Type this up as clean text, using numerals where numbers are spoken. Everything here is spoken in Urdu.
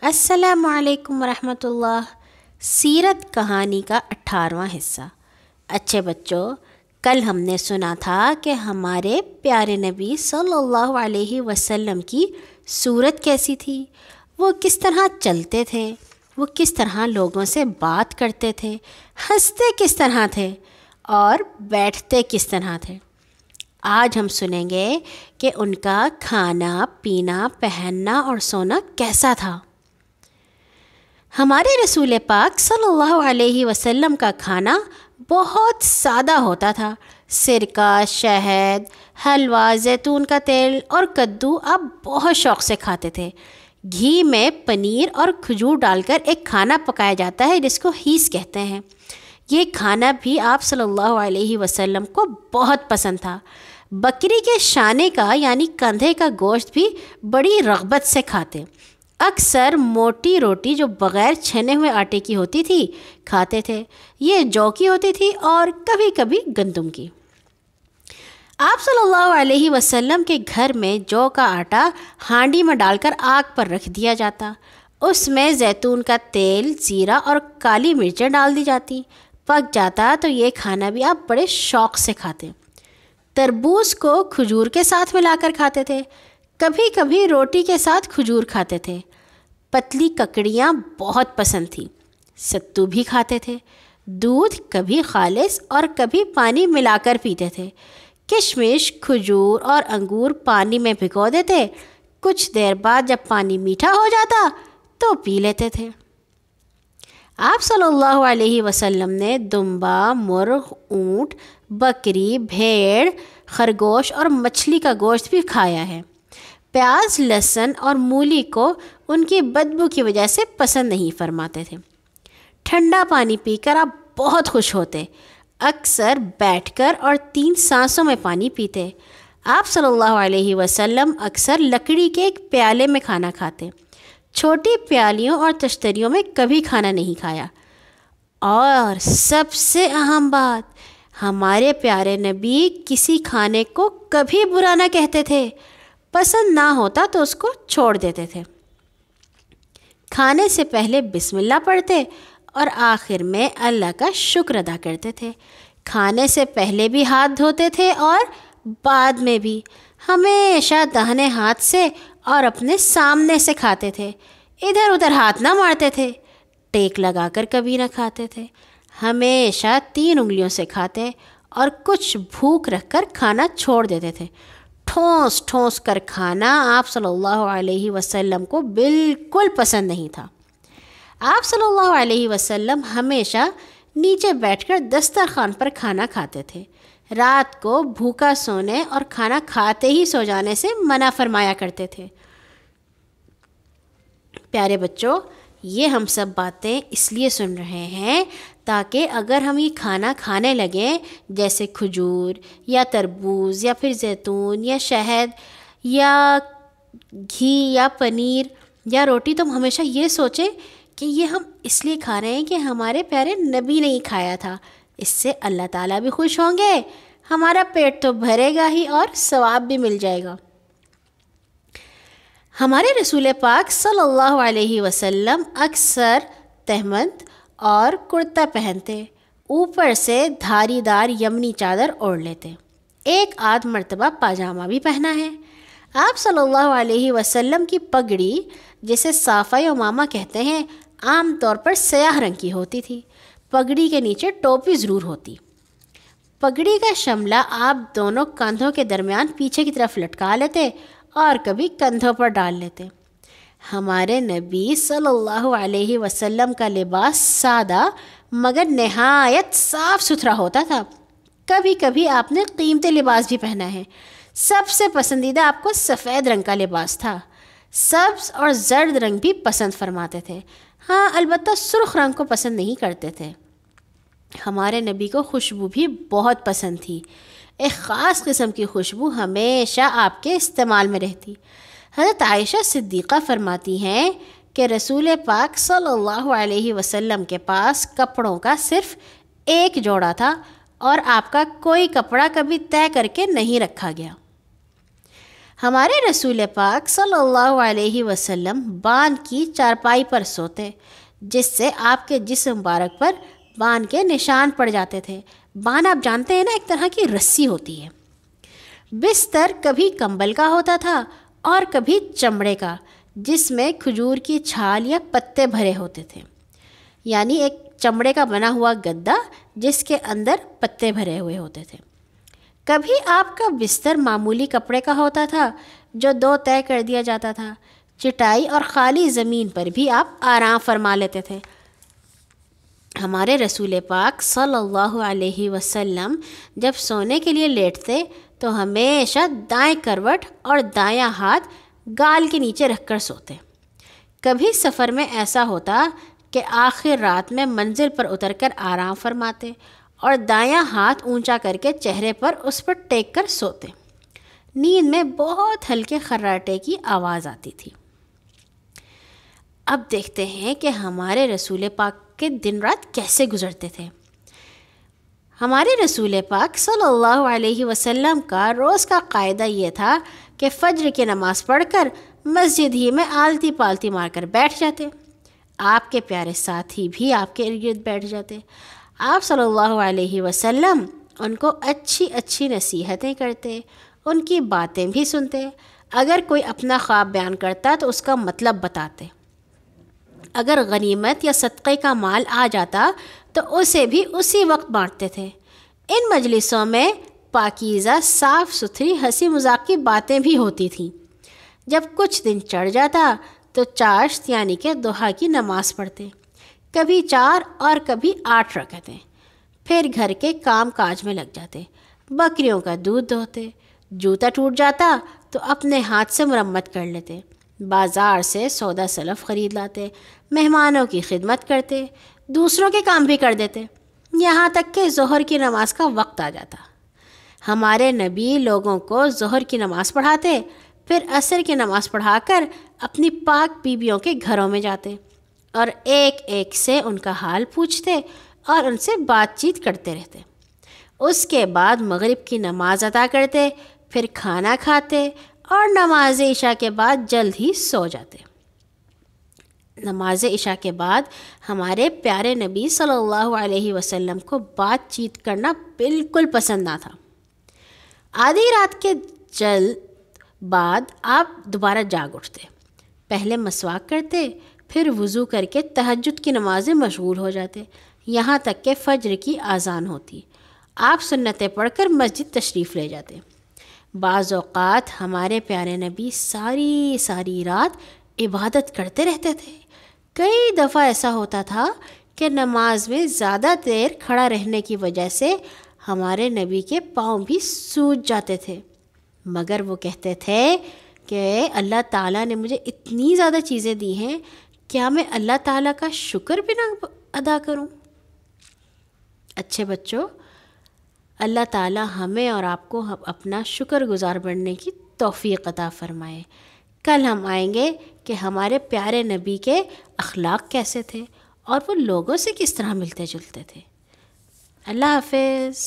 السلام علیکم ورحمۃ اللہ۔ سیرت کہانی کا 18واں حصہ۔ اچھے بچوں، کل ہم نے سنا تھا کہ ہمارے پیارے نبی صلی اللہ علیہ وسلم کی صورت کیسی تھی، وہ کس طرح چلتے تھے، وہ کس طرح لوگوں سے بات کرتے تھے، ہنستے کس طرح تھے اور بیٹھتے کس طرح تھے۔ آج ہم سنیں گے کہ ان کا کھانا پینا پہننا اور سونا کیسا تھا۔ ہمارے رسول پاک صلی اللہ علیہ وسلم کا کھانا بہت سادہ ہوتا تھا۔ سرکہ، شہد، حلوہ، زیتون کا تیل اور کدو آپ بہت شوق سے کھاتے تھے۔ گھی میں پنیر اور کھجور ڈال کر ایک کھانا پکایا جاتا ہے جس کو حیض کہتے ہیں۔ یہ کھانا بھی آپ صلی اللہ علیہ وسلم کو بہت پسند تھا۔ بکری کے شانے کا یعنی کندھے کا گوشت بھی بڑی رغبت سے کھاتے۔ اکثر موٹی روٹی جو بغیر چھنے ہوئے آٹے کی ہوتی تھی کھاتے تھے۔ یہ جو کی ہوتی تھی اور کبھی کبھی گندم کی۔ آپ صلی اللہ علیہ وسلم کے گھر میں جو کا آٹا ہانڈی میں ڈال کر آگ پر رکھ دیا جاتا، اس میں زیتون کا تیل، زیرہ اور کالی مرچیں ڈال دی جاتی۔ پک جاتا تو یہ کھانا بھی آپ بڑے شوق سے کھاتے۔ تربوز کو کھجور کے ساتھ ملا کر کھاتے تھے، کبھی کبھی روٹی کے ساتھ کھجور کھاتے تھے۔ پتلی ککڑیاں بہت پسند تھیں، ستو بھی کھاتے تھے۔ دودھ کبھی خالص اور کبھی پانی ملا کر پیتے تھے۔ کشمش، کھجور اور انگور پانی میں بھگو دیتے، کچھ دیر بعد جب پانی میٹھا ہو جاتا تو پی لیتے تھے۔ آپ صلی اللہ علیہ وسلم نے دمبا، مرغ، اونٹ، بکری، بھیڑ، خرگوش اور مچھلی کا گوشت بھی کھایا ہے۔ پیاز، لہسن اور مولی کو ان کی بدبو کی وجہ سے پسند نہیں فرماتے تھے۔ ٹھنڈا پانی پی کر آپ بہت خوش ہوتے، اکثر بیٹھ کر اور 3 سانسوں میں پانی پیتے۔ آپ صلی اللہ علیہ وسلم اکثر لکڑی کے ایک پیالے میں کھانا کھاتے، چھوٹی پیالیوں اور تشتریوں میں کبھی کھانا نہیں کھایا۔ اور سب سے اہم بات، ہمارے پیارے نبی کسی کھانے کو کبھی برا نہ کہتے تھے، پسند نہ ہوتا تو اس کو چھوڑ دیتے تھے۔ کھانے سے پہلے بسم اللہ پڑھتے اور آخر میں اللہ کا شکر ادا کرتے تھے۔ کھانے سے پہلے بھی ہاتھ دھوتے تھے اور بعد میں بھی، ہمیشہ داہنے ہاتھ سے اور اپنے سامنے سے کھاتے تھے، ادھر ادھر ہاتھ نہ مارتے تھے، ٹیک لگا کر کبھی نہ کھاتے تھے، ہمیشہ 3 انگلیوں سے کھاتے اور کچھ بھوک رکھ کر کھانا چھوڑ دیتے تھے۔ ٹھونس ٹھونس کر کھانا آپ صلی اللہ علیہ وسلم کو بالکل پسند نہیں تھا۔ آپ صلی اللہ علیہ وسلم ہمیشہ نیچے بیٹھ کر دسترخوان پر کھانا کھاتے تھے۔ رات کو بھوکا سونے اور کھانا کھاتے ہی سو جانے سے منع فرمایا کرتے تھے۔ پیارے بچوں، یہ ہم سب باتیں اس لیے سن رہے ہیں تاکہ اگر ہم یہ کھانا کھانے لگیں جیسے کھجور یا تربوز یا پھر زیتون یا شہد یا گھی یا پنیر یا روٹی، تو ہم ہمیشہ یہ سوچیں کہ یہ ہم اس لیے کھا رہے ہیں کہ ہمارے پیارے نبی نے ہی کھایا تھا۔ اس سے اللہ تعالیٰ بھی خوش ہوں گے، ہمارا پیٹ تو بھرے گا ہی اور ثواب بھی مل جائے گا۔ ہمارے رسول پاک صلی اللہ علیہ وسلم اکثر تہمد اور کرتا پہنتے، اوپر سے دھاری دار یمنی چادر اوڑھ لیتے، ایک آدھ مرتبہ پاجامہ بھی پہنا ہے۔ آپ صلی اللہ علیہ وسلم کی پگڑی، جسے صافہ امامہ کہتے ہیں، عام طور پر سیاہ رنگ کی ہوتی تھی۔ پگڑی کے نیچے ٹوپی ضرور ہوتی۔ پگڑی کا شملہ آپ دونوں کندھوں کے درمیان پیچھے کی طرف لٹکا لیتے اور کبھی کندھوں پر ڈال لیتے۔ ہمارے نبی صلی اللہ علیہ وسلم کا لباس سادہ مگر نہایت صاف ستھرا ہوتا تھا۔ کبھی کبھی آپ نے قیمتی لباس بھی پہنا ہے۔ سب سے پسندیدہ آپ کو سفید رنگ کا لباس تھا۔ سبز اور زرد رنگ بھی پسند فرماتے تھے، ہاں البتہ سرخ رنگ کو پسند نہیں کرتے تھے۔ ہمارے نبی کو خوشبو بھی بہت پسند تھی، ایک خاص قسم کی خوشبو ہمیشہ آپ کے استعمال میں رہتی۔ حضرت عائشہ صدیقہ فرماتی ہیں کہ رسول پاک صلی اللہ علیہ وسلم کے پاس کپڑوں کا صرف ایک جوڑا تھا اور آپ کا کوئی کپڑا کبھی طے کر کے نہیں رکھا گیا۔ ہمارے رسول پاک صلی اللہ علیہ وسلم باندھ کی چارپائی پر سوتے، جس سے آپ کے جسم مبارک پر باندھ کے نشان پڑ جاتے تھے۔ باندھ آپ جانتے ہیں نا، ایک طرح کی رسی ہوتی ہے۔ بستر کبھی کمبل کا ہوتا تھا اور کبھی چمڑے کا، جس میں کھجور کی چھال یا پتے بھرے ہوتے تھے، یعنی ایک چمڑے کا بنا ہوا گدا جس کے اندر پتے بھرے ہوئے ہوتے تھے۔ کبھی آپ کا بستر معمولی کپڑے کا ہوتا تھا جو 2 طے کر دیا جاتا تھا۔ چٹائی اور خالی زمین پر بھی آپ آرام فرما لیتے تھے۔ ہمارے رسول پاک صلی اللہ علیہ وسلم جب سونے کے لیے لیٹتے تو ہمیشہ دائیں کروٹ اور دایاں ہاتھ گال کے نیچے رکھ کر سوتے۔ کبھی سفر میں ایسا ہوتا کہ آخر رات میں منزل پر اتر کر آرام فرماتے اور دایاں ہاتھ اونچا کر کے چہرے پر اس پر ٹیک کر سوتے۔ نیند میں بہت ہلکے خراٹے کی آواز آتی تھی۔ اب دیکھتے ہیں کہ ہمارے رسول پاک کے دن رات کیسے گزرتے تھے۔ ہمارے رسول پاک صلی اللہ علیہ وسلم کا روز کا قاعدہ یہ تھا کہ فجر کی نماز پڑھ کر مسجد ہی میں آلتی پالتی مار کر بیٹھ جاتے۔ آپ کے پیارے ساتھی بھی آپ کے ارد گرد بیٹھ جاتے۔ آپ صلی اللہ علیہ وسلم ان کو اچھی اچھی نصیحتیں کرتے، ان کی باتیں بھی سنتے۔ اگر کوئی اپنا خواب بیان کرتا تو اس کا مطلب بتاتے۔ اگر غنیمت یا صدقے کا مال آ جاتا تو اسے بھی اسی وقت بانٹتے تھے۔ ان مجلسوں میں پاکیزہ صاف ستھری ہنسی مذاق کی باتیں بھی ہوتی تھیں۔ جب کچھ دن چڑھ جاتا تو چاشت یعنی کہ ضحیٰ کی نماز پڑھتے، کبھی 4 اور کبھی 8 رکعتیں۔ پھر گھر کے کام کاج میں لگ جاتے، بکریوں کا دودھ دوہتے، جوتا ٹوٹ جاتا تو اپنے ہاتھ سے مرمت کر لیتے، بازار سے سودا سلف خرید لاتے، مہمانوں کی خدمت کرتے، دوسروں کے کام بھی کر دیتے، یہاں تک کہ ظہر کی نماز کا وقت آ جاتا۔ ہمارے نبی لوگوں کو ظہر کی نماز پڑھاتے، پھر عصر کی نماز پڑھا کر اپنی پاک بیویوں کے گھروں میں جاتے اور ایک ایک سے ان کا حال پوچھتے اور ان سے بات چیت کرتے رہتے۔ اس کے بعد مغرب کی نماز ادا کرتے، پھر کھانا کھاتے اور نماز عشاء کے بعد جلد ہی سو جاتے۔ نماز عشاء کے بعد ہمارے پیارے نبی صلی اللہ علیہ وسلم کو بات چیت کرنا بالکل پسند نہ تھا۔ آدھی رات کے جلد بعد آپ دوبارہ جاگ اٹھتے، پہلے مسواک کرتے، پھر وضو کر کے تہجد کی نماز میں مشغول ہو جاتے، یہاں تک کہ فجر کی اذان ہوتی۔ آپ سنتیں پڑھ کر مسجد تشریف لے جاتے۔ بعض اوقات ہمارے پیارے نبی ساری رات عبادت کرتے رہتے تھے۔ کئی دفعہ ایسا ہوتا تھا کہ نماز میں زیادہ دیر کھڑا رہنے کی وجہ سے ہمارے نبی کے پاؤں بھی سوج جاتے تھے، مگر وہ کہتے تھے کہ اللہ تعالیٰ نے مجھے اتنی زیادہ چیزیں دی ہیں، کیا میں اللہ تعالیٰ کا شکر بھی نہ ادا کروں؟ اچھے بچوں، اللہ تعالیٰ ہمیں اور آپ کو اپنا شکر گزار بننے کی توفیق عطا فرمائے۔ کل ہم آئیں گے کہ ہمارے پیارے نبی کے اخلاق کیسے تھے اور وہ لوگوں سے کس طرح ملتے جلتے تھے۔ اللہ حافظ۔